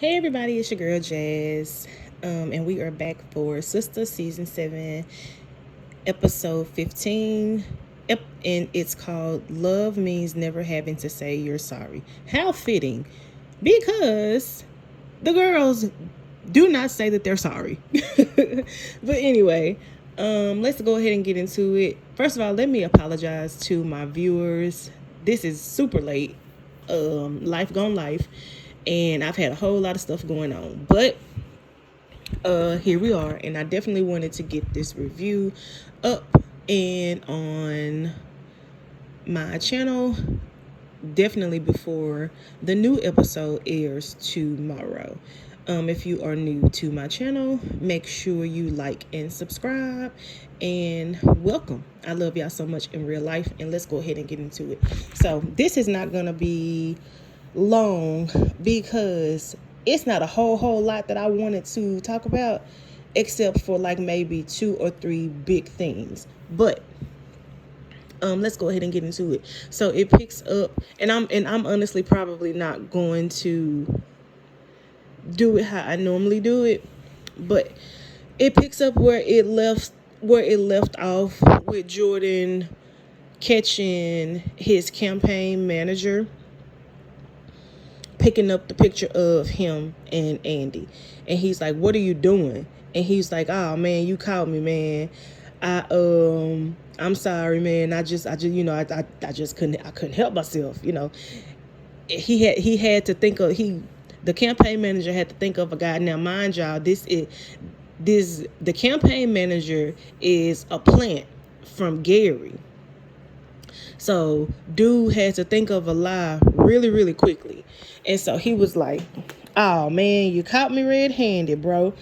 Hey everybody, it's your girl Jazz, and we are back for Sistas Season 7, Episode 15, and it's called Love Means Never Having to Say You're Sorry. How fitting, because the girls do not say that they're sorry. But anyway, let's go ahead and get into it. First of all, let me apologize to my viewers. This is super late. Life gone life, and I've had a whole lot of stuff going on, but here we are, and I definitely wanted to get this review up and on my channel definitely before the new episode airs tomorrow. If you are new to my channel, make sure you like and subscribe, and welcome. I love y'all so much in real life, and let's go ahead and get into it. So this is not gonna be long because it's not a whole lot that I wanted to talk about, except for like maybe 2 or 3 big things. But let's go ahead and get into it. So it picks up, and I'm honestly probably not going to do it how I normally do it, but it picks up where it left off, with Jordan catching his campaign manager picking up the picture of him and Andy, and he's like, "What are you doing?" And he's like, "Oh man, you caught me, man. I'm sorry, man. I just I just couldn't help myself, He had to think of the campaign manager had to think of a guy. Now, mind y'all, the campaign manager is a plant from Gary. So dude had to think of a lie really quickly. And so he was like, "Oh man, you caught me red-handed, bro.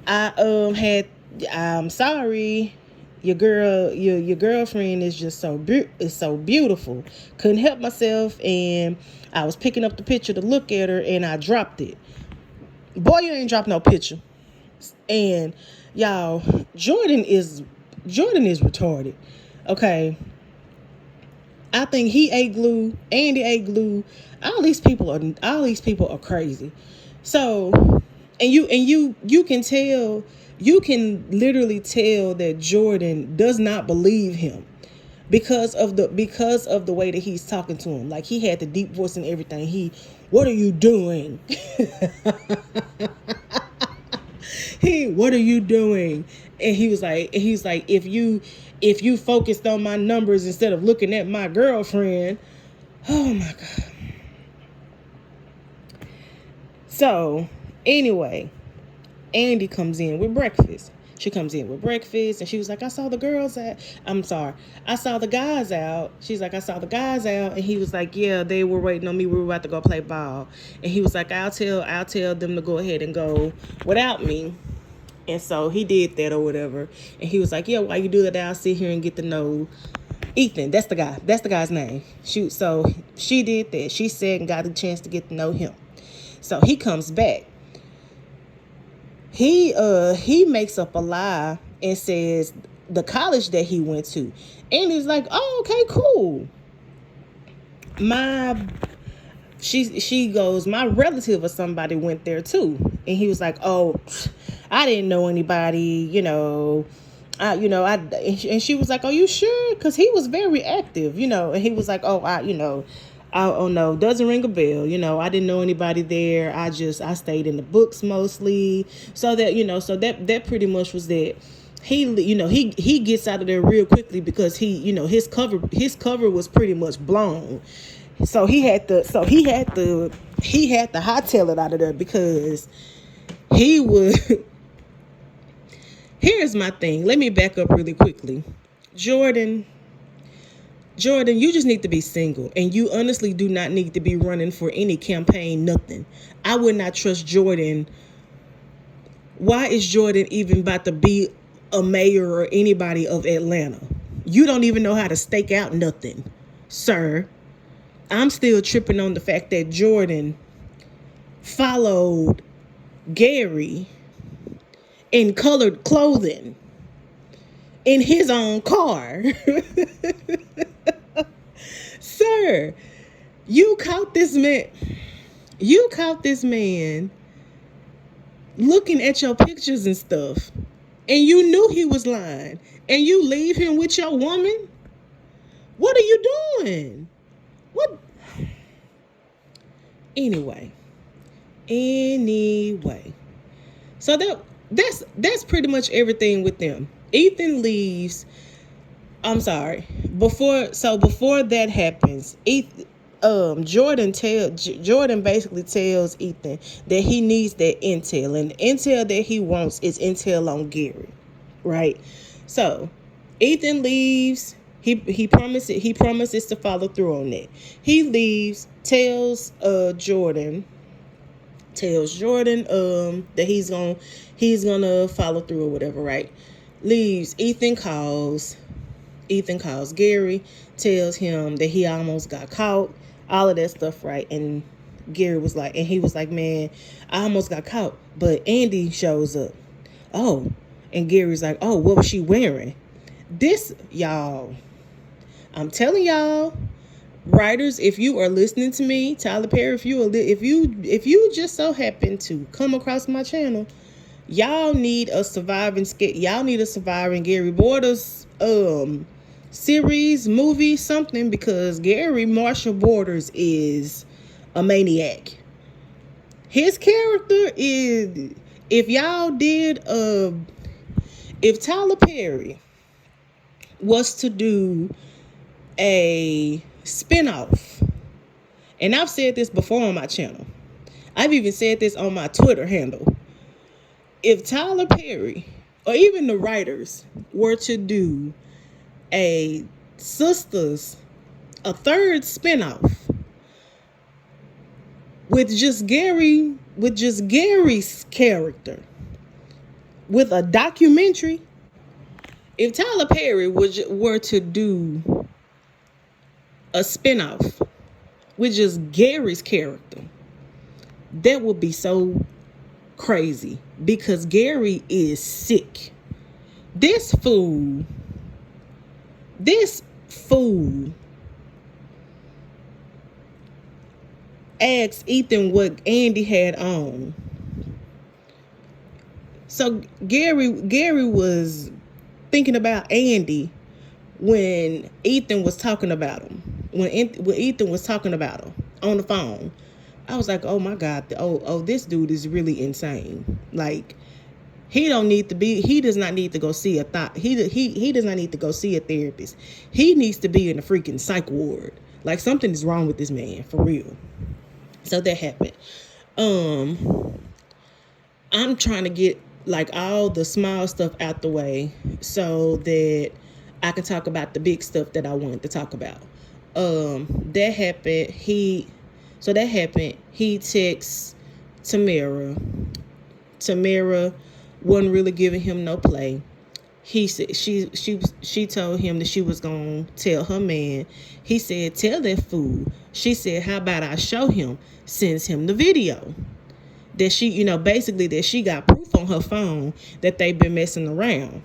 I'm sorry. Your girlfriend is just so beautiful. Couldn't help myself, and I was picking up the picture to look at her, and I dropped it." Boy, you ain't dropped no picture. And y'all, Jordan is retarded. Okay. I think he ate glue. Andy ate glue. All these people are crazy. So, and you can tell, you can literally tell that Jordan does not believe him because of the way that he's talking to him. Like, he had the deep voice and everything. What are you doing? What are you doing? And he's like, if you focused on my numbers instead of looking at my girlfriend. Oh my God. So anyway, Andy comes in with breakfast. She comes in with breakfast, and she was like, I saw the guys out. She's like, I saw the guys out. And he was like, yeah, they were waiting on me. We were about to go play ball. And he was like, I'll tell them to go ahead and go without me. And so he did that or whatever. And he was like, yeah, while you do that, I'll sit here and get to know Ethan. That's the guy. That's the guy's name. So she did that. She said and got a chance to get to know him. So he comes back. He makes up a lie and says the college that he went to. And he's like, oh, okay, cool. She goes, my relative or somebody went there too. And he was like, oh, I didn't know anybody, and she was like, "Are you sure?" Because he was very active, and he was like, "Oh, oh no, doesn't ring a bell. I didn't know anybody there. I stayed in the books mostly." So that pretty much was that. He gets out of there real quickly because his cover was pretty much blown. So he had to hightail it out of there because he would. Here's my thing. Let me back up really quickly. Jordan, you just need to be single, and you honestly do not need to be running for any campaign, nothing. I would not trust Jordan. Why is Jordan even about to be a mayor or anybody of Atlanta? You don't even know how to stake out nothing, sir. I'm still tripping on the fact that Jordan followed Gary in colored clothing in his own car. Sir, you caught this man. You caught this man looking at your pictures and stuff, and you knew he was lying, and you leave him with your woman? What are you doing? What? Anyway. Anyway. So that's pretty much everything with them. Ethan leaves. I'm sorry. Before that happens, Jordan basically tells Ethan that he needs that intel, and the intel that he wants is intel on Gary, right? So Ethan leaves. He promises to follow through on that. He leaves, tells Jordan that he's gonna follow through or whatever, right? Leaves. Ethan calls Gary, tells him that he almost got caught, all of that stuff, right? And he was like, man, I almost got caught, but Andy shows up. Oh, and Gary's like, oh, what was she wearing? This, y'all, I'm telling y'all, writers, if you are listening to me, Tyler Perry, if you just so happen to come across my channel, y'all need a surviving Gary Borders series, movie, something, because Gary Marshall Borders is a maniac. His character is, if Tyler Perry was to do a spinoff, and I've said this before on my channel, I've even said this on my Twitter handle, if Tyler Perry or even the writers were to do a Sistas, a third spinoff with just Gary's character, with a documentary, if Tyler Perry were to do a spinoff with just Gary's character, that would be so crazy, because Gary is sick. This fool asked Ethan what Andy had on. So Gary was thinking about Andy when Ethan was talking about him. When Ethan was talking about him on the phone, I was like, oh my God, this dude is really insane. Like, he does not need to go see he does not need to go see a therapist. He needs to be in a freaking psych ward. Like, something is wrong with this man, for real. So that happened. I'm trying to get like all the small stuff out the way so that I can talk about the big stuff that I wanted to talk about. That happened. He texts Tamara. Tamara wasn't really giving him no play. He said she told him that she was gonna tell her man. He said, tell that fool. She said, how about I show him? Sends him the video that basically that she got proof on her phone that they've been messing around.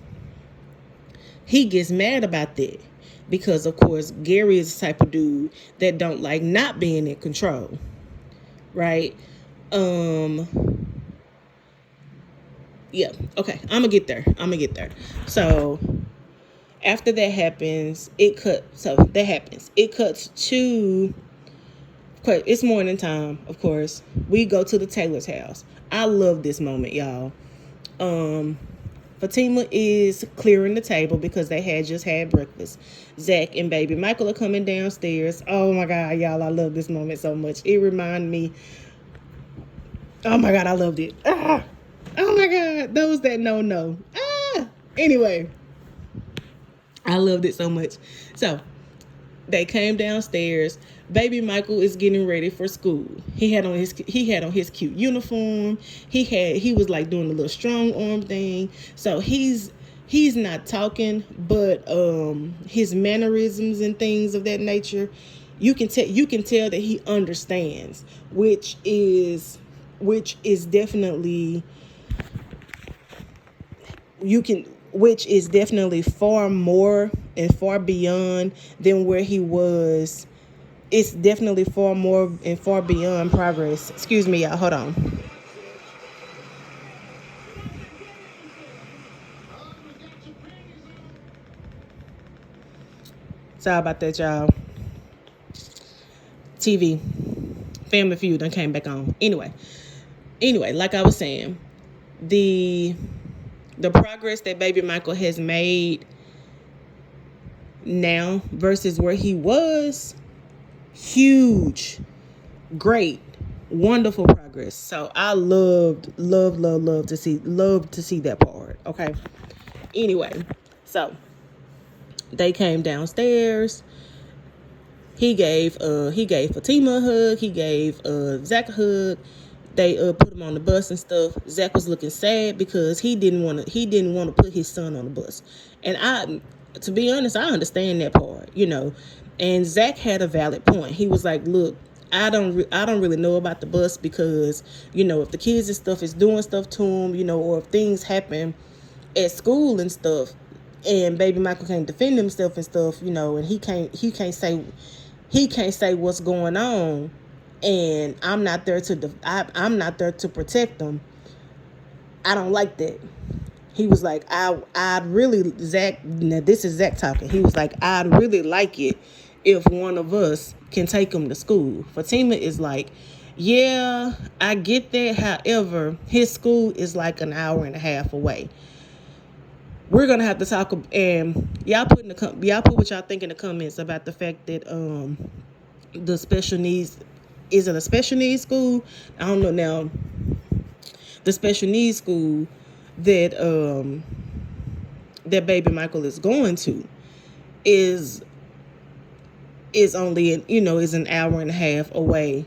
He gets mad about that because, of course, Gary is the type of dude that don't like not being in control, right? Yeah, okay, I'm gonna get there. So after that happens, it cuts to, it's morning time, of course. We go to the Taylor's house. I love this moment, y'all. Fatima is clearing the table because they had just had breakfast. Zack and baby Michael are coming downstairs. Oh my God, y'all, I love this moment so much. It reminded me, oh my God, I loved it. Oh my God, that was that no. Anyway, I loved it so much. So they came downstairs. Baby Michael is getting ready for school. He had on his cute uniform. He was like doing a little strong arm thing. So he's not talking, but his mannerisms and things of that nature, you can tell that he understands, which is definitely far more and far beyond than where he was it's definitely far more and far beyond progress. Excuse me, y'all. Hold on. Sorry about that, y'all. TV, Family Feud done came back on. Anyway, like I was saying, the progress that baby Michael has made now versus where he was, huge, great, wonderful progress. So I love to see that part. Okay. Anyway, so they came downstairs. He gave Fatima a hug. He gave Zack a hug. They put him on the bus and stuff. Zack was looking sad because he didn't want to put his son on the bus. And to be honest, I understand that part, And Zack had a valid point. He was like, "Look, I don't really know about the bus because if the kids and stuff is doing stuff to him, or if things happen at school and stuff, and baby Michael can't defend himself and stuff, and he can't say what's going on, and I'm not there to protect them. I don't like that." He was like, I'd really, Zack, now this is Zack talking. He was like, "I'd really like it if one of us can take him to school." Fatima is like, "Yeah, I get that. However, his school is like an hour and a half away. We're gonna have to talk." And y'all put what y'all think in the comments about the fact that the special needs, is it a special needs school? I don't know now. The special needs school that that baby Michael is going to is only is an hour and a half away.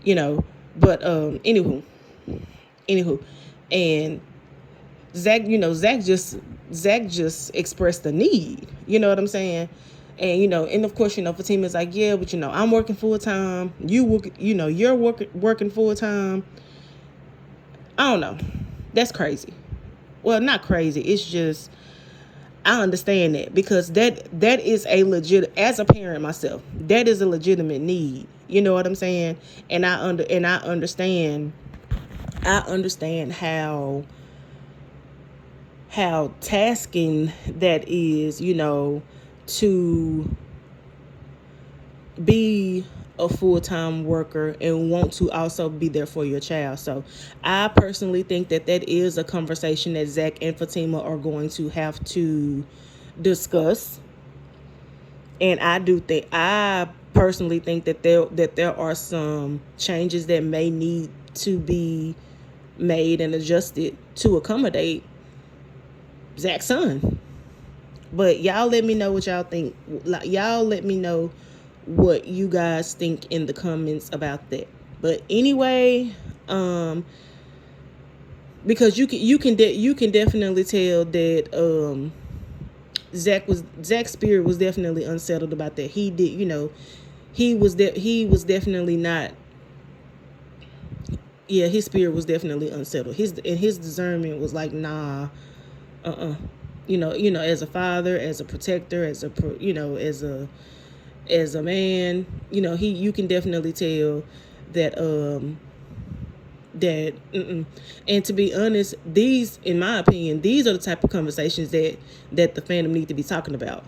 But anywho, and Zack just expressed the need. You know what I'm saying? And and of course, Fatima's like, "Yeah, but I'm working full time. You're working full time." I don't know. That's crazy. Well, not crazy. It's just, I understand that because that is a legit, as a parent myself, that is a legitimate need. You know what I'm saying? And I understand how tasking that is, to be a full-time worker and want to also be there for your child. So I personally think that is a conversation that Zack and Fatima are going to have to discuss. And I personally think that there are some changes that may need to be made and adjusted to accommodate Zack's son. But y'all let me know what y'all think. Y'all let me know what you guys think in the comments about that. But anyway, because you can definitely tell that Zack's spirit was definitely unsettled about that. He did, he was definitely not. Yeah, his spirit was definitely unsettled. His discernment was like, nah, as a father, as a protector, as a man, you can definitely tell that and to be honest, in my opinion, these are the type of conversations that the fandom need to be talking about,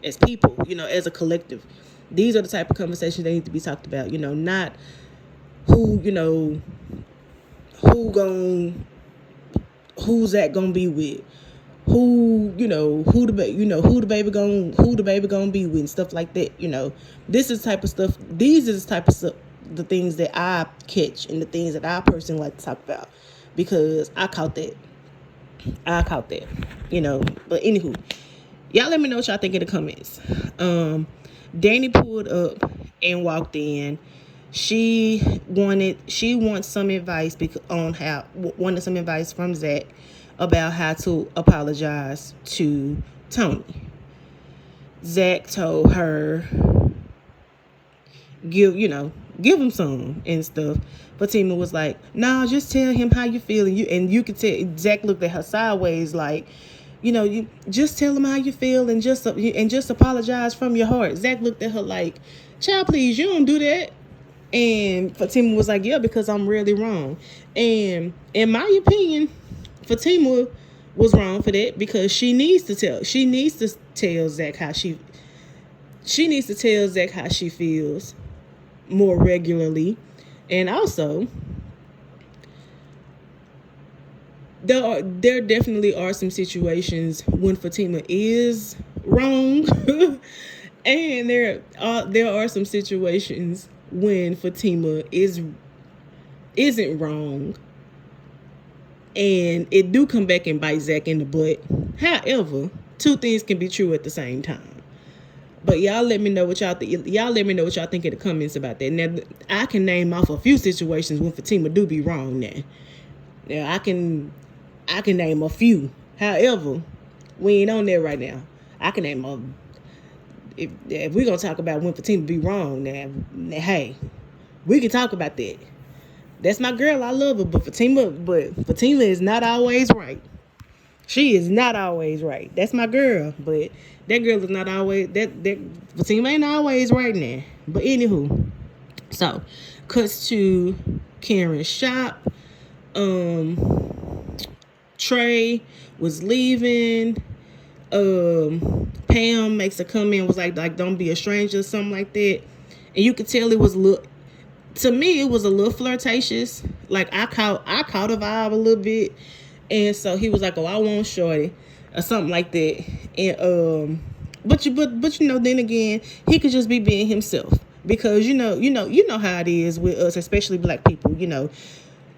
as people, as a collective. These are the type of conversations they need to be talked about, not who's that gonna be with, who the baby gonna be with, and stuff like that. This is the type of stuff. These are the type of stuff, the things that I catch and the things that I personally like to talk about, because I caught that. But anywho, y'all let me know what y'all think in the comments. Danni pulled up and walked in. She wants some advice wanted some advice from Zack about how to apologize to Tony. Zack told her, give him some and stuff. Fatima was like, "Nah, just tell him how you feel." And you could tell Zack looked at her sideways like, You just tell him how you feel and just apologize from your heart. Zack looked at her like, child, please, you don't do that. And Fatima was like, yeah, because I'm really wrong. And in my opinion, Fatima was wrong for that, because she needs to tell Zack how she feels more regularly. And also, there definitely are some situations when Fatima is wrong, and there are some situations when Fatima isn't wrong, and it do come back and bite Zack in the butt. However, two things can be true at the same time. But y'all let me know what y'all think. Y'all let me know what y'all think in the comments about that. Now, I can name off a few situations when Fatima do be wrong. Now I can name a few. However, we ain't on there right now. I can name a. If we're gonna talk about when Fatima be wrong, now hey, we can talk about that. That's my girl. I love her, but Fatima is not always right. She is not always right. That's my girl, but that girl is not always that Fatima ain't always right now. But anywho, so cuts to Karen's shop. Trey was leaving. Pam makes a comment, was like don't be a stranger or something like that, and you could tell it was to me it was a little flirtatious. Like I caught a vibe a little bit, and so he was like, oh, I want shorty or something like that. And but then again, he could just be being himself, because you know how it is with us, especially black people.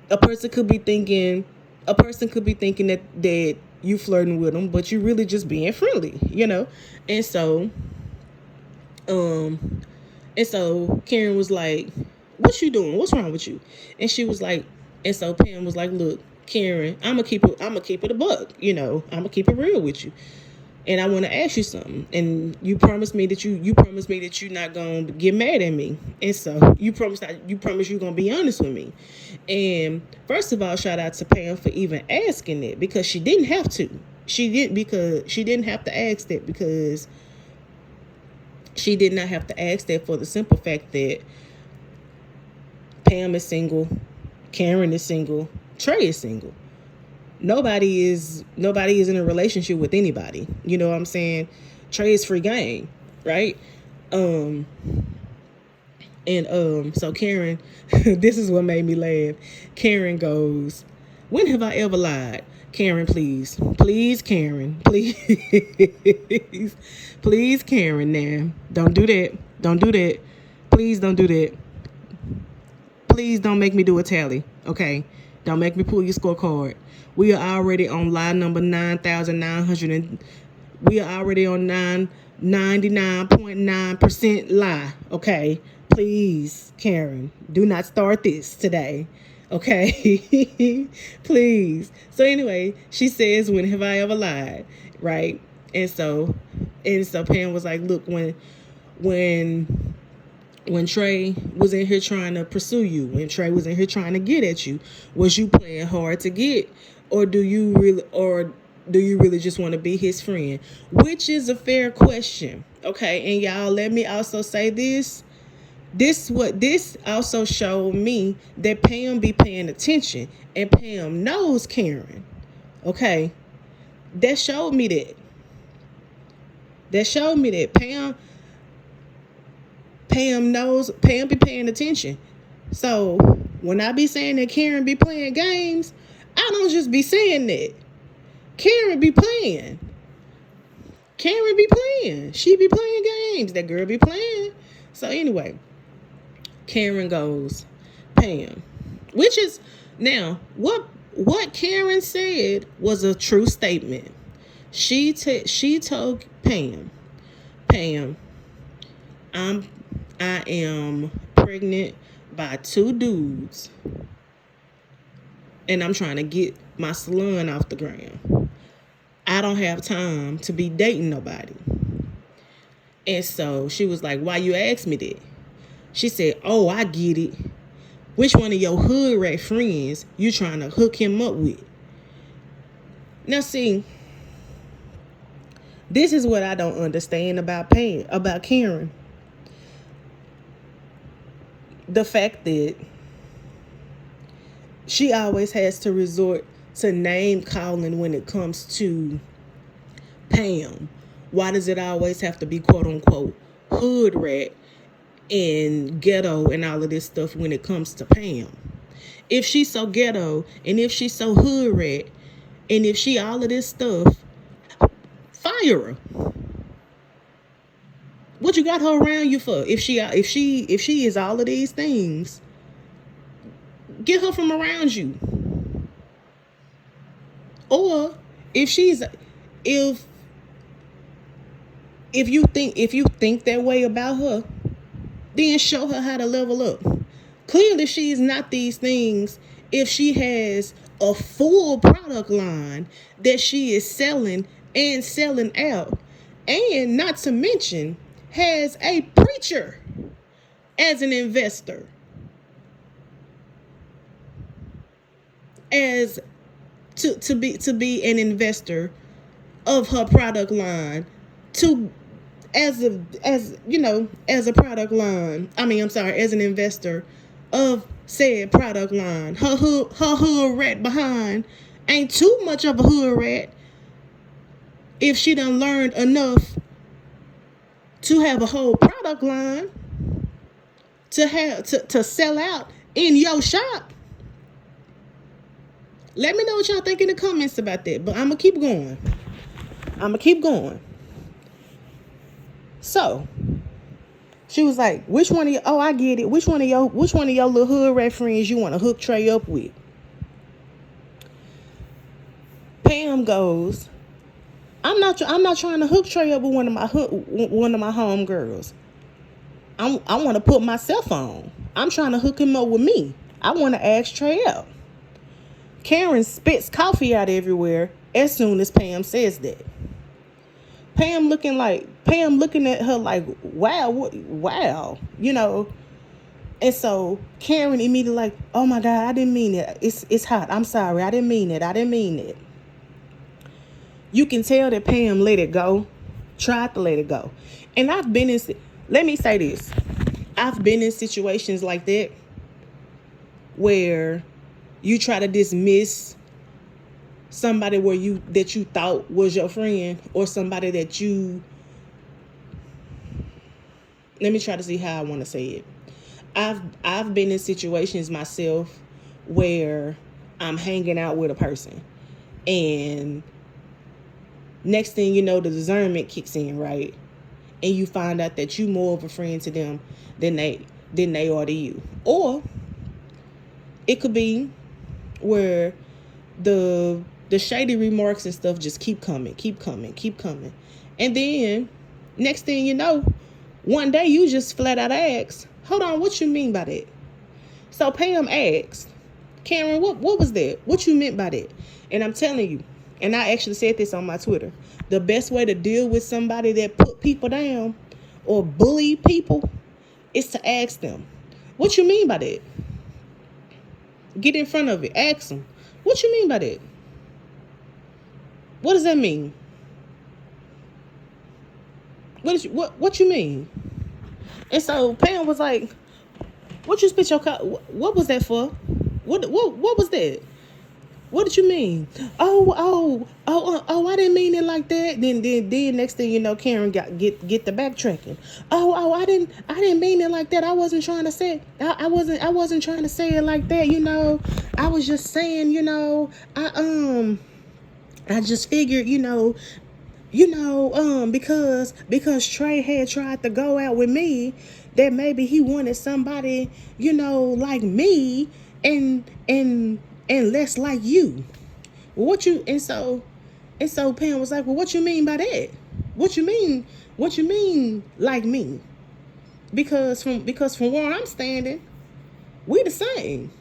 A person could be thinking that you flirting with them, but you really just being friendly, And so Karen was like, what you doing? What's wrong with you? And she was like, and so Pam was like, look, Karen, I'm gonna keep it a buck, I'm gonna keep it real with you. And I want to ask you something. And you promised me that you're not gonna get mad at me. And so you promise you're gonna be honest with me. And first of all, shout out to Pam for even asking that, because she didn't have to. She didn't have to ask that, because she did not have to ask that for the simple fact that Pam is single, Karen is single, Trey is single. Nobody is in a relationship with anybody. You know what I'm saying? Trey is free game, right? So Karen, this is what made me laugh. Karen goes, when have I ever lied? Karen, please, Karen, please, please, Karen, now, don't do that. Please don't do that. Please don't make me do a tally, okay? Don't make me pull your scorecard. We are already on lie number 9,900, we are already on 99.9% lie, okay? Please, Karen, do not start this today, okay? Please. So anyway, she says, when have I ever lied, right? And so Pam was like, look, when Trey was in here trying to pursue you, when Trey was in here trying to get at you, was you playing hard to get, or do you really just want to be his friend? Which is a fair question, okay? And y'all, let me also say this. This also showed me that Pam be paying attention, and Pam knows Karen, okay? That showed me that. Pam be paying attention. So when I be saying that Karen be playing games, I don't just be saying that. Karen be playing. She be playing games. That girl be playing. So anyway, Karen goes, Pam, which is, now what Karen said was a true statement. She told Pam, I am pregnant by 2 dudes, and I'm trying to get my salon off the ground. I don't have time to be dating nobody. And so she was like, why you ask me that? She said, oh, I get it. Which one of your hood rat friends you trying to hook him up with? Now see, This is what I don't understand about Karen. The fact that she always has to resort to name calling when it comes to Pam. Why does it always have to be quote unquote hood rat and ghetto and all of this stuff when it comes to Pam? If she's so ghetto and if she's so hood rat and if she all of this stuff, fire her. What you got her around you for? If she is all of these things, get her from around you. Or if you think that way about her, then show her how to level up. Clearly she's not these things if she has a full product line that she is selling and selling out. And not to mention has a preacher as an investor. As to be an investor of her product line as a product line. As an investor of said product line. Her hood rat behind ain't too much of a hood rat if she done learned enough to have a whole product line to sell out in your shop. Let me know what y'all think in the comments about that. But I'm gonna keep going. So she was like, which one of your, oh, I get it. Which one of your little hood rat friends you want to hook Trey up with? Pam goes, I'm not trying to hook Trey up with one of my homegirls. I want to put myself on. I'm trying to hook him up with me. I want to ask Trey out. Karen spits coffee out everywhere as soon as Pam says that. Pam looking at her like, wow, And so Karen immediately like, oh my God, I didn't mean it. It's hot. I'm sorry. I didn't mean it. You can tell that Pam let it go, tried to let it go. And let me say this. I've been in situations like that where you try to dismiss somebody that you thought was your friend, or somebody that let me try to see how I want to say it. I've been in situations myself where I'm hanging out with a person, and next thing you know, the discernment kicks in, right? And you find out that you more of a friend to them than they are to you. Or it could be where the shady remarks and stuff just keep coming. And then next thing you know, one day you just flat out ask, hold on, what you mean by that? So Pam asked, Karen, what was that? What you meant by that? And I'm telling you, and I actually said this on my Twitter, the best way to deal with somebody that put people down or bully people is to ask them, what you mean by that? Get in front of it. Ask them, what you mean by that? What does that mean? What you mean? And so Pam was like, what you spit your what was that for? What was that? What did you mean? Oh, I didn't mean it like that. Then next thing you know, Karen get the backtracking. I didn't mean it like that. I wasn't trying to say I wasn't trying to say it like that, I was just saying, I just figured, because Trey had tried to go out with me, that maybe he wanted somebody, like me and less like you. And so Pam was like, well, what you mean by that? What you mean like me? Because from where I'm standing, we the same.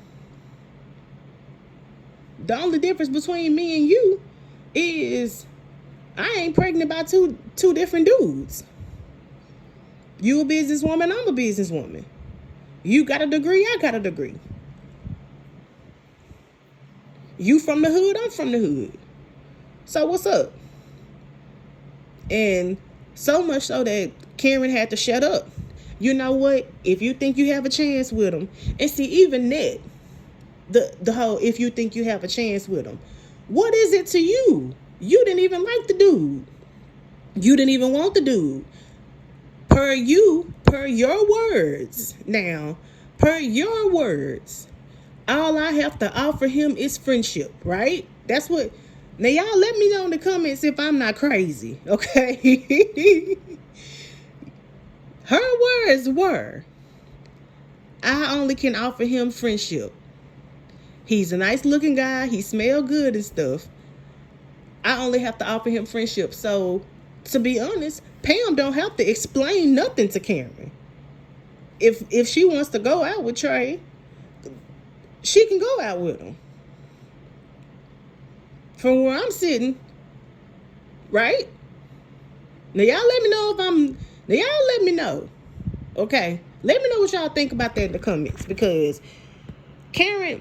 The only difference between me and you is I ain't pregnant by two different dudes. You a businesswoman, I'm a businesswoman. You got a degree, I got a degree. You from the hood, I'm from the hood. So what's up? And so much so that Karen had to shut up. You know what? If you think you have a chance with him, and see, even that, the whole if you think you have a chance with him, what is it to you? You didn't even like the dude. You didn't even want the dude. Per your words. Now, per your words, all I have to offer him is friendship, right? That's what. Now, y'all let me know in the comments if I'm not crazy, okay? Her words were, I only can offer him friendship. He's a nice looking guy. He smells good and stuff. I only have to offer him friendship. So, to be honest, Pam don't have to explain nothing to Karen. If she wants to go out with Trey, she can go out with him. From where I'm sitting, right? Now y'all let me know now y'all let me know. Okay? Let me know what y'all think about that in the comments, because Karen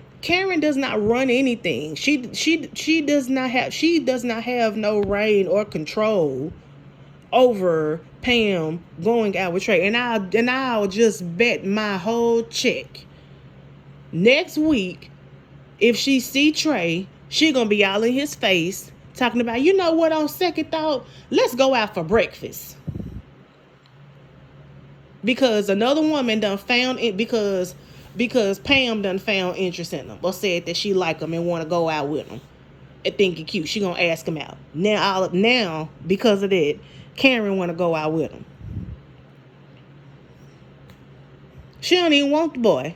does not run anything. She does not have no reign or control over Pam going out with Trey. And I'll just bet my whole check next week, if she see Trey, she gonna be all in his face talking about, you know what, on second thought, let's go out for breakfast. Because another woman done found it, because Pam done found interest in him, or said that she like him and want to go out with him and think he cute. She gonna ask him out. Now because of that, Karen want to go out with him. She don't even want the boy.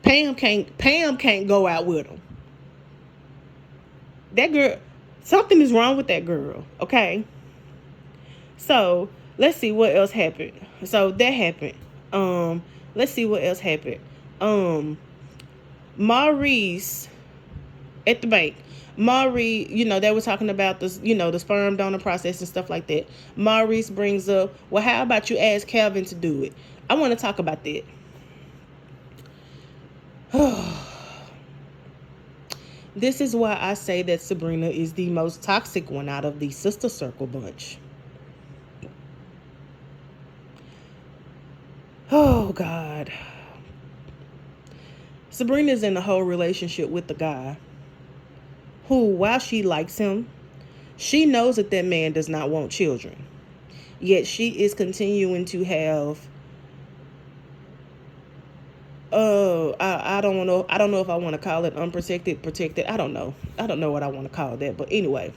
Pam can't go out with him. That girl, something is wrong with that girl, okay? So, let's see what else happened. So, that happened. Let's see what else happened. Maurice at the bank. Maurice, they were talking about this, the sperm donor process and stuff like that. Maurice brings up, well, how about you ask Calvin to do it? I want to talk about that. This is why I say that Sabrina is the most toxic one out of the sister circle bunch. Oh, God. Sabrina's in a whole relationship with the guy who, while she likes him, she knows that man does not want children. Yet she is continuing to have I don't know if I want to call it unprotected, protected. I don't know what I want to call that. But anyway,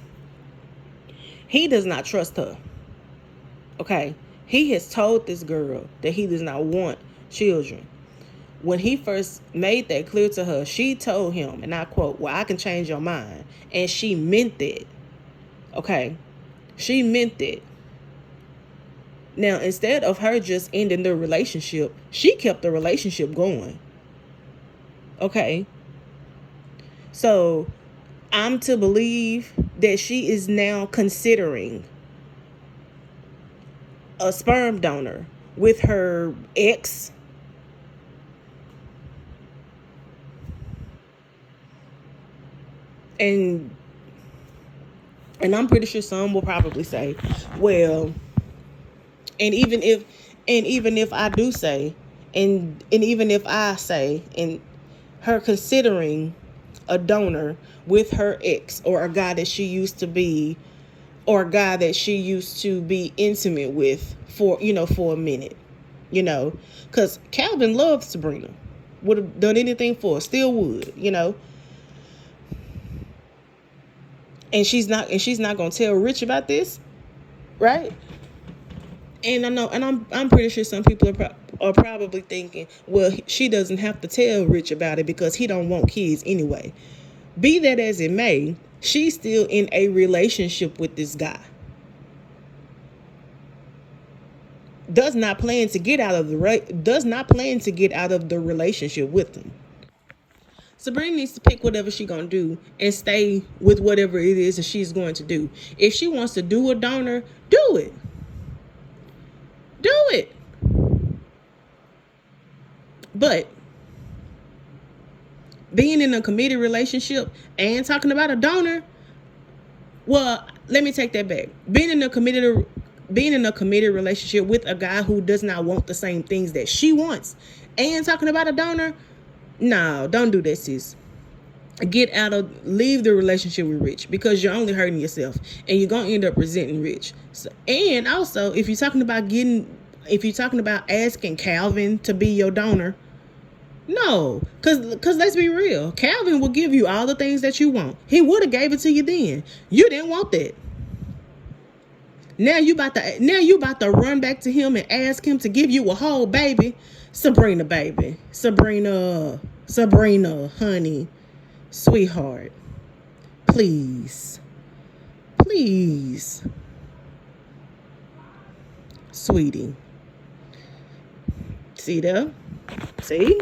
he does not trust her. Okay? He has told this girl that he does not want children. When he first made that clear to her, she told him, and I quote, well, I can change your mind. And she meant that. Okay? She meant that. Now, instead of her just ending the relationship, she kept the relationship going. Okay? So, I'm to believe that she is now considering a sperm donor with her ex. And I'm pretty sure some will probably say, well, and even if I do say, and even if I say, and her considering a donor with her ex, or a guy that she used to be, or a guy that she used to be intimate with for a minute, because Calvin loved Sabrina, would have done anything for her, still would, and she's not gonna tell Rich about this, right? And I know, and I'm pretty sure some people are probably thinking, well, she doesn't have to tell Rich about it because he don't want kids anyway. Be that as it may, she's still in a relationship with this guy. Does not plan to get out of the relationship with him. Sabrina needs to pick whatever she's going to do and stay with whatever it is that she's going to do. If she wants to do a donor, do it. Do it. But being in a committed relationship and talking about a donor, Well, let me take that back. Being in a committed relationship with a guy who does not want the same things that she wants, and talking about a donor, no, don't do that, sis. Leave the relationship with Rich, because you're only hurting yourself, and you're gonna end up resenting Rich. So, and also, if you're talking about asking Calvin to be your donor, no, cause let's be real, Calvin will give you all the things that you want. He would have gave it to you then. You didn't want that. Now you about to run back to him and ask him to give you a whole baby. Sabrina, baby. Sabrina, honey, sweetheart. Please. Sweetie. See there? See?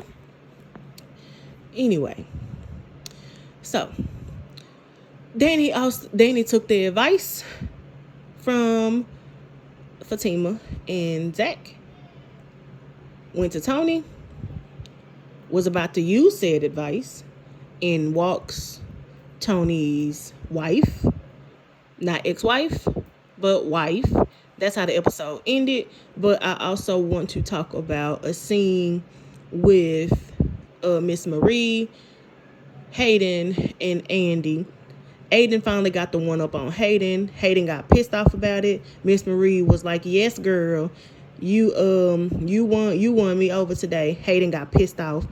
Anyway. So, Danni took the advice from Fatima and Zack, went to Tony, was about to use said advice, and walks Tony's wife, not ex-wife, but wife. That's how the episode ended. But I also want to talk about a scene with Miss Marie, Hayden, and Andy. Aiden finally got the one up on Hayden. Hayden got pissed off about it. Miss Marie was like, "Yes, girl, you won me over today." Hayden got pissed off,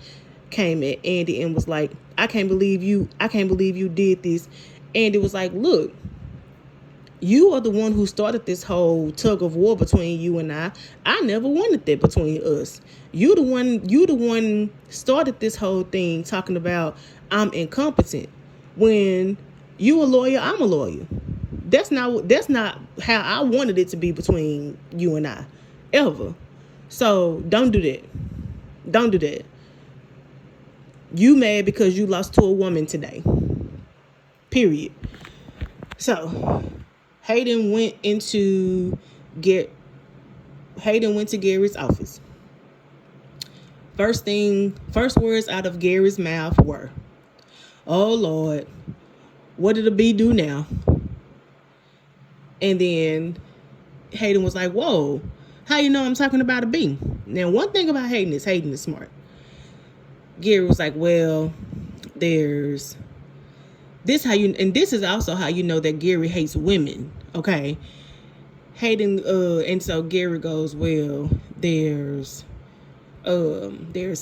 came at Andy and was like, I can't believe you did this." Andy was like, "Look, you are the one who started this whole tug of war between you and I. I never wanted that between us. You the one started this whole thing talking about I'm incompetent. When you a lawyer, I'm a lawyer. That's not how I wanted it to be between you and I, ever. So don't do that. Don't do that. You mad because you lost to a woman today. Period." So Hayden went to Gary's office. First words out of Gary's mouth were, "Oh Lord, what did a bee do now?" And then Hayden was like, "Whoa, how you know I'm talking about a bee?" Now, one thing about Hayden is smart. Gary was like, "Well, there's this this is also how you know that Gary hates women, okay?" Hayden, and so Gary goes, "Well, there's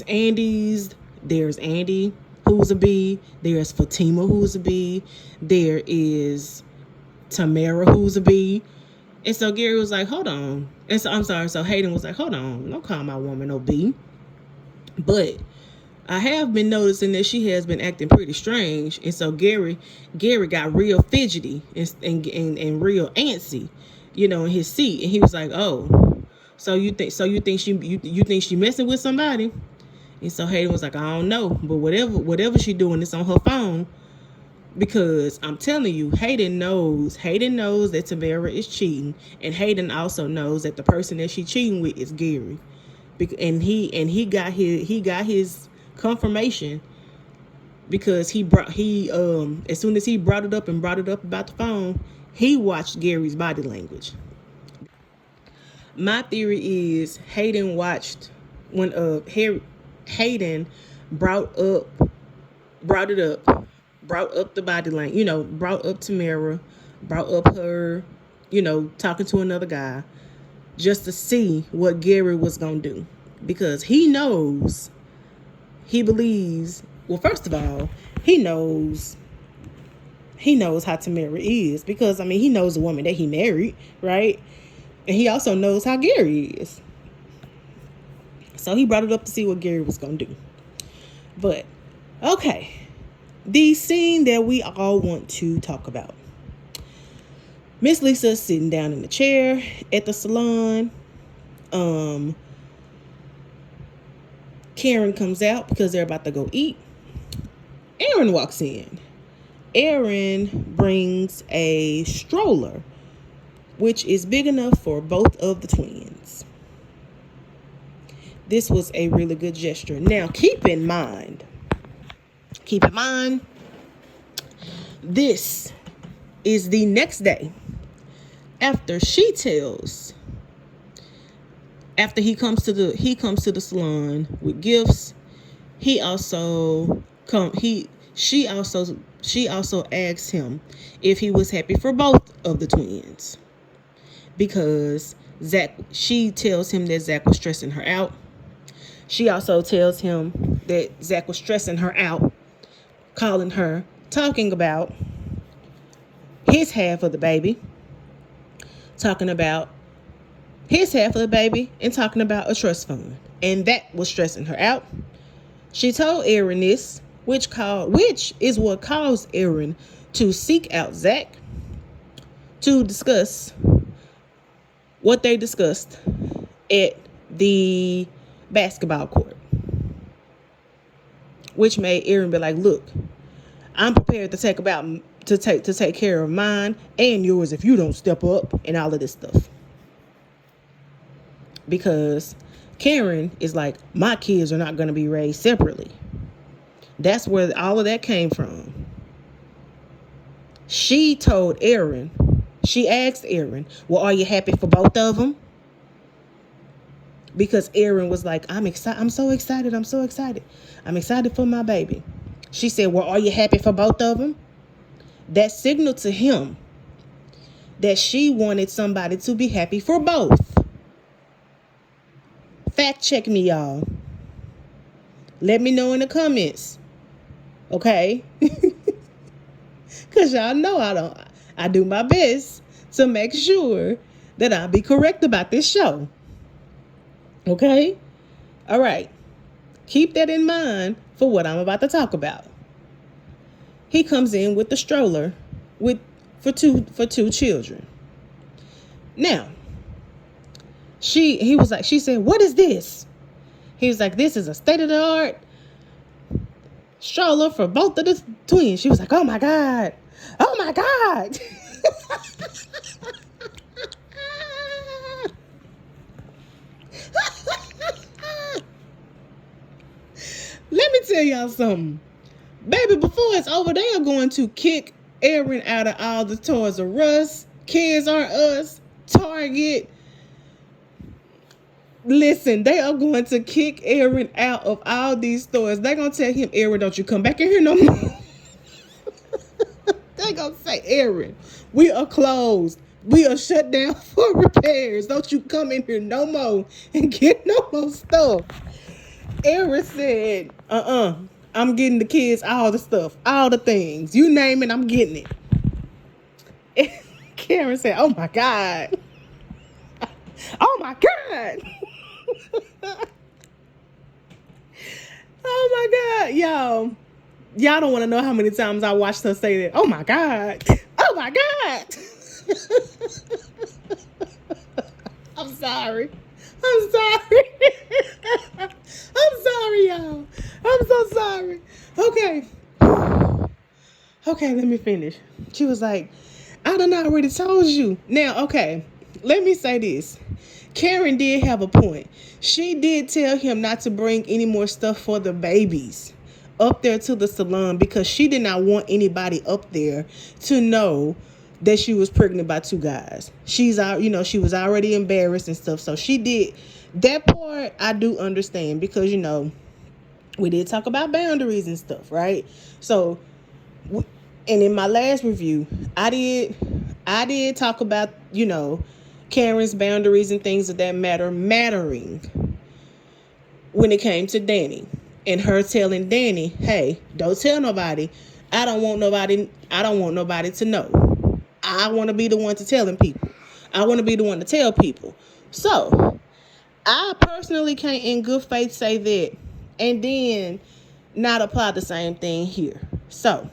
Andy, who's a bee. There's Fatima, who's a bee. There is Tamara, who's a bee." And so Gary was like, "Hold on." And so, I'm sorry. So Hayden was like, "Hold on. Don't call my woman no bee. But I have been noticing that she has been acting pretty strange." And so Gary got real fidgety and real antsy, in his seat. And he was like, "Oh, so you think she messing with somebody?" And so Hayden was like, "I don't know, but whatever she doing, it's on her phone." Because I'm telling you, Hayden knows that Tamara is cheating, and Hayden also knows that the person that she's cheating with is Gary. And he got his confirmation, because as soon as he brought it up about the phone, he watched Gary's body language. My theory is Hayden watched when Hayden brought up the body language, brought up Tamara, brought up her, talking to another guy, just to see what Gary was gonna do. Because he believes, well, first of all, he knows how Tamara is, because he knows the woman that he married, right? And he also knows how Gary is. So he brought it up to see what Gary was gonna do. But okay, the scene that we all want to talk about. Miss Lisa sitting down in the chair at the salon. Karen comes out because they're about to go eat. Aaron walks in. Aaron brings a stroller, which is big enough for both of the twins. This was a really good gesture. Now, keep in mind, this is the next day after after he comes to the salon with gifts. She also asked him if he was happy for both of the twins, because she tells him that Zack was stressing her out. She also tells him that Zack was stressing her out, calling her, talking about his half of the baby, talking about his half of the baby, and talking about a trust fund. And that was stressing her out. She told Aaron this, which is what caused Aaron to seek out Zack to discuss what they discussed at the basketball court, which made Aaron be like, look, I'm prepared to take care of mine and yours if you don't step up, and all of this stuff. Because Karen is like, my kids are not going to be raised separately. That's where all of that came from. She asked Aaron, well, are you happy for both of them? Because Aaron was like, I'm excited. I'm so excited. I'm excited for my baby. She said, well, are you happy for both of them? That signaled to him that she wanted somebody to be happy for both. Fact check me, y'all. Let me know in the comments. Okay? Because y'all know I do my best to make sure that I be correct about this show. Okay? All right. Keep that in mind for what I'm about to talk about. He comes in with the stroller for two children. Now, she said, what is this? He was like, this is a state-of-the-art stroller for both of the twins. She was like, oh my God. Oh my God. Let me tell y'all something. Baby, before it's over, they are going to kick Aaron out of all the Toys R Us, Kids R Us, Target. Listen, they are going to kick Aaron out of all these stores. They're going to tell him, Aaron, don't you come back in here no more. They're going to say, Aaron, we are closed. We are shut down for repairs. Don't you come in here no more and get no more stuff. Aaron said, I'm getting the kids all the stuff, all the things. You name it, I'm getting it. And Karen said, oh my God. Oh my God. Oh my God, y'all don't want to know how many times I watched her say that. Oh my God. Oh my God. I'm sorry, y'all. I'm so sorry. Okay, let me finish. She was like, I done already told you. Now, okay, let me say this. Karen did have a point. She did tell him not to bring any more stuff for the babies up there to the salon, because she did not want anybody up there to know that she was pregnant by two guys. She was already embarrassed and stuff. So she did that part. I do understand, because we did talk about boundaries and stuff, right? So, and in my last review, I did talk about Karen's boundaries and things of that mattering when it came to Danni, and her telling Danni, hey, don't tell nobody. I don't want nobody to know. I want to be the one to telling people. I want to be the one to tell people. So I personally can't in good faith say that and then not apply the same thing here. So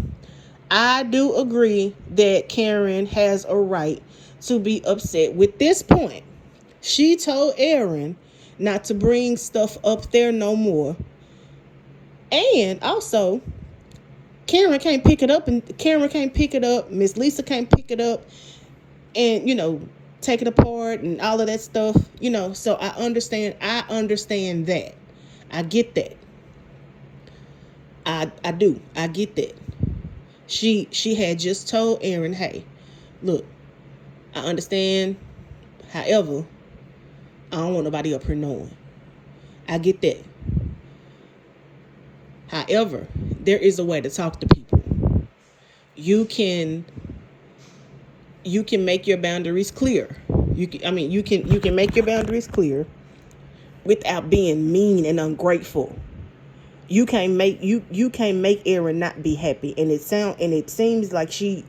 I do agree that Karen has a right to be upset with this point. She told Aaron not to bring stuff up there no more. And also, Karen can't pick it up. Miss Lisa can't pick it up and, take it apart and all of that stuff, So I understand that. I get that. I do. I get that. She had just told Aaron, hey, Look, I understand. However, I don't want nobody up here knowing. I get that. However, there is a way to talk to people. You can make your boundaries clear. You can make your boundaries clear without being mean and ungrateful. You can't make Erin not be happy, and it seems like she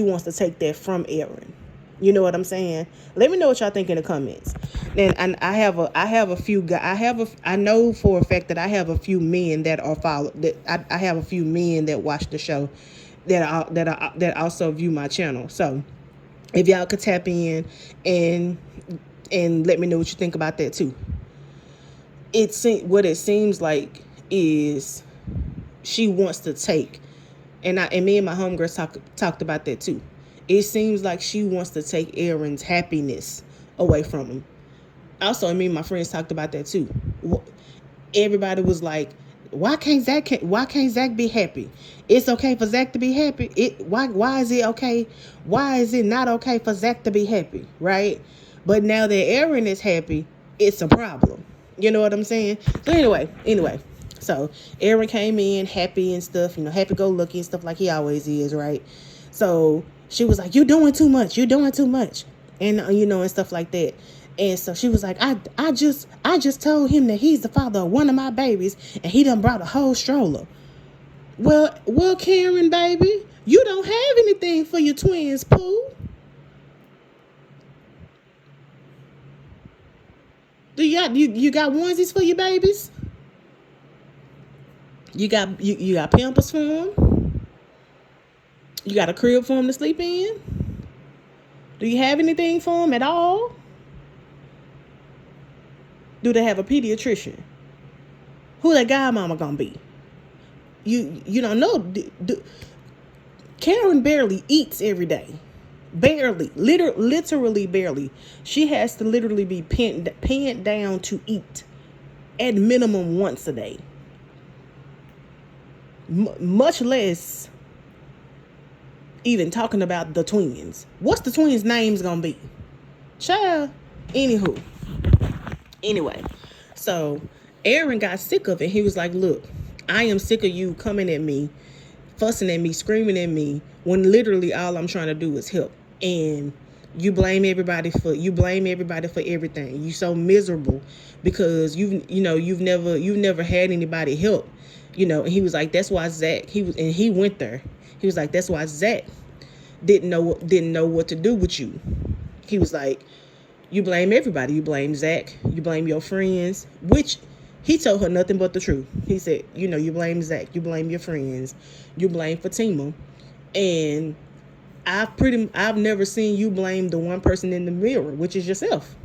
wants to take that from Erin. You know what I'm saying? Let me know what y'all think in the comments. And I have a few guys. I know for a fact that I have a few men that are I have a few men that watch the show that also view my channel. So if y'all could tap in and let me know what you think about that too. What it seems like is she wants to take, and me and my homegirls talked about that too. It seems like she wants to take Erin's happiness away from him. Also, me and my friends talked about that too. Everybody was like, why can't Zack be happy? It's okay for Zack to be happy. Why is it okay? Why is it not okay for Zack to be happy? Right? But now that Erin is happy, it's a problem. You know what I'm saying? So anyway. So Erin came in happy and stuff, happy go lucky and stuff like he always is, right? So she was like, you're doing too much. And and stuff like that. And so she was like, I just told him that he's the father of one of my babies, and he done brought a whole stroller. Well, Karen, baby, you don't have anything for your twins, Pooh. Do you got onesies for your babies? You got Pampers for them? You got a crib for them to sleep in? Do you have anything for them at all? Do they have a pediatrician? Who that godmama gonna be? You don't know. Karen barely eats every day. Barely. Literally barely. She has to literally be pinned down to eat at minimum once a day. Much less even talking about the twins. What's the twins' names gonna be? Child. Anyway, so Erin got sick of it. He was like, look, I am sick of you coming at me, fussing at me, screaming at me, when literally all I'm trying to do is help. And you blame everybody for everything. You so miserable because you've never had anybody help. And he was like, that's why Zack, he went there. He was like, that's why Zack didn't know what to do with you. He was like, you blame everybody. You blame Zack. You blame your friends, which he told her nothing but the truth. He said, you blame Zack. You blame your friends. You blame Fatima. And I've never seen you blame the one person in the mirror, which is yourself.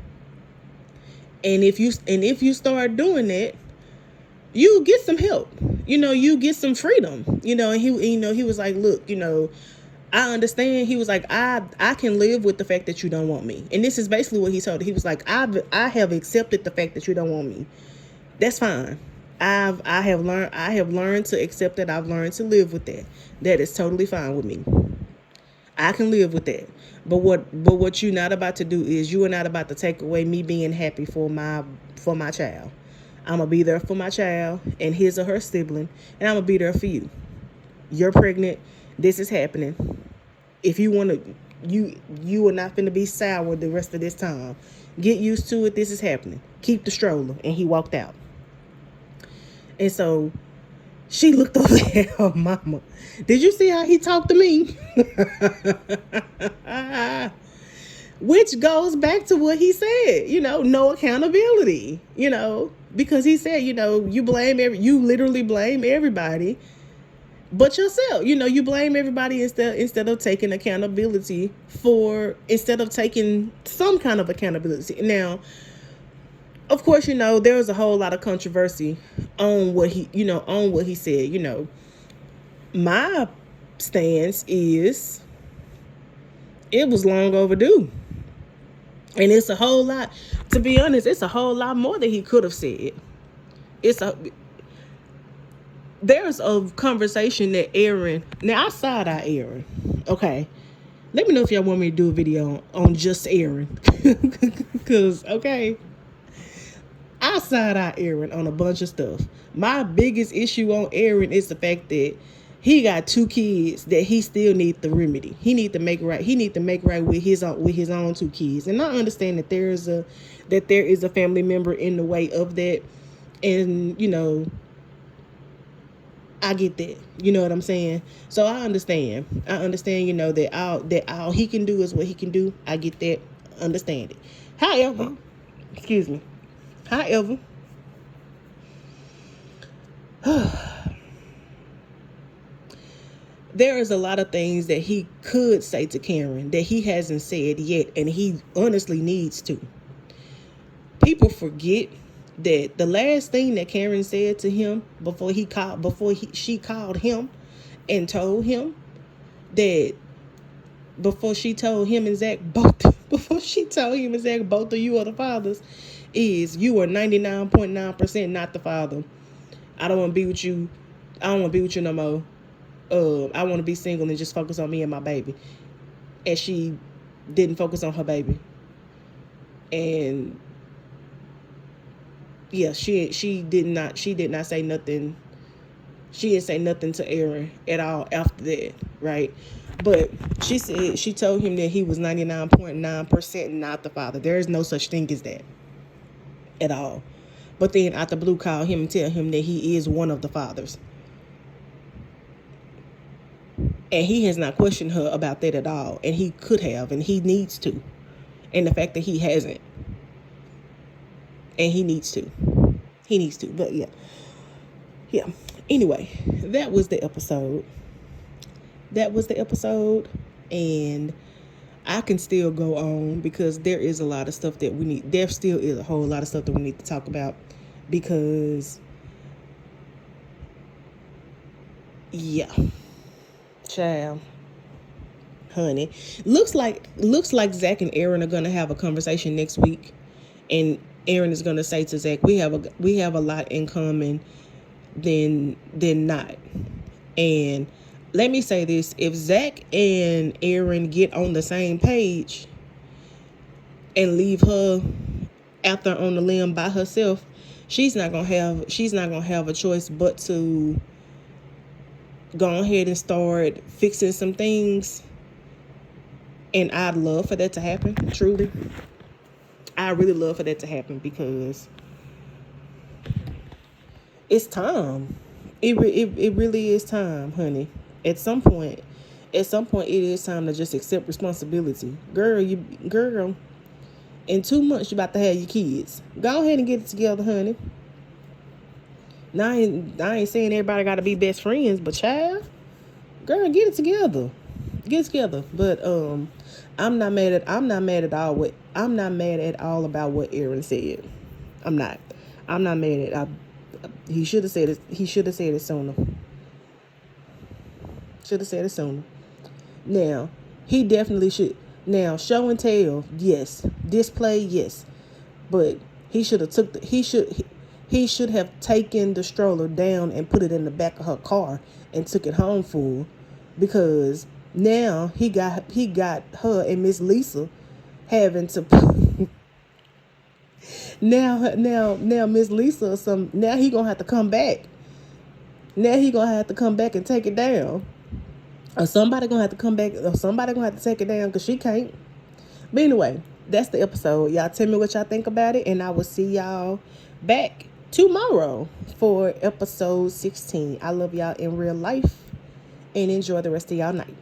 And if you start doing that, you get some help. You get some freedom. And he was like, look, I understand. He was like, I can live with the fact that you don't want me. And this is basically what he told her. He was like, I have accepted the fact that you don't want me. That's fine. I have learned to accept that. I've learned to live with that. That is totally fine with me. I can live with that. But what you're not about to do is you are not about to take away me being happy for my child. I'm gonna be there for my child and his or her sibling, and I'm gonna be there for you. You're pregnant. This is happening. If you want to, you are not going to be sour the rest of this time. Get used to it. This is happening. Keep the stroller. And he walked out. And so she looked over at her mama. Did you see how he talked to me? Which goes back to what he said, no accountability, because he said, you literally blame everybody but yourself. You blame everybody instead of taking accountability instead of taking some kind of accountability. Now, of course, there was a whole lot of controversy on what he said. My stance is it was long overdue. And it's a whole lot, to be honest, it's a whole lot more that he could have said. There's a conversation that Erin, now I side-eye Erin, okay? Let me know if y'all want me to do a video on just Aaron. Because, okay, I side out Aaron on a bunch of stuff. My biggest issue on Aaron is the fact that he got 2 kids that he still need to remedy. He need to make right. He need to make right with his own 2 kids. And I understand that there is a family member in the way of that. And, you know, I get that. You know what I'm saying? So I understand. You know, that all he can do is what he can do. I get that. Understand it. However, excuse me. However, there is a lot of things that he could say to Karen that he hasn't said yet, and he honestly needs to. People forget that the last thing that Karen said to him she called him and told him that before she told him and Zack both of you are the fathers, is you are 99.9% not the father. I don't want to be with you. I don't want to be with you no more. I want to be single and just focus on me and my baby. And she didn't focus on her baby. And yeah, she did not say nothing. She didn't say nothing to Aaron at all after that, right? But she told him that he was 99.9% not the father. There is no such thing as that at all. But then out the blue, call him and tell him that he is one of the fathers. And he has not questioned her about that at all. And he could have, and he needs to. And the fact that he hasn't. And he needs to. But yeah. Yeah. Anyway, that was the episode. And I can still go on because there is a lot of stuff that we need. There still is a whole lot of stuff that we need to talk about because, yeah, child, honey, looks like Zack and Aaron are gonna have a conversation next week, and Aaron is gonna say to Zack, "We have a lot in common than not," and let me say this: if Zack and Aaron get on the same page and leave her out there on the limb by herself, she's not gonna have a choice but to go ahead and start fixing some things. And I'd love for that to happen. Truly, I really love for that to happen because it's time. It really is time, honey. At some point, it is time to just accept responsibility. Girl, in 2 months, you about to have your kids. Go ahead and get it together, honey. Now, I ain't saying everybody got to be best friends, but child, girl, get it together. But I'm not mad at all about what Aaron said. I'm not mad at. He should have said it. He should have said it sooner. Now, he definitely should. Now, show and tell, yes. Display, yes. But he should have he should have taken the stroller down and put it in the back of her car and took it home full, because now he got her and Miss Lisa having to now Miss Lisa now he gonna have to come back. Now he gonna have to come back and take it down. Or somebody gonna have to come back, or somebody gonna have to take it down because she can't. But anyway, that's the episode. Y'all tell me what y'all think about it, and I will see y'all back tomorrow for episode 16. I love y'all in real life, and enjoy the rest of y'all night.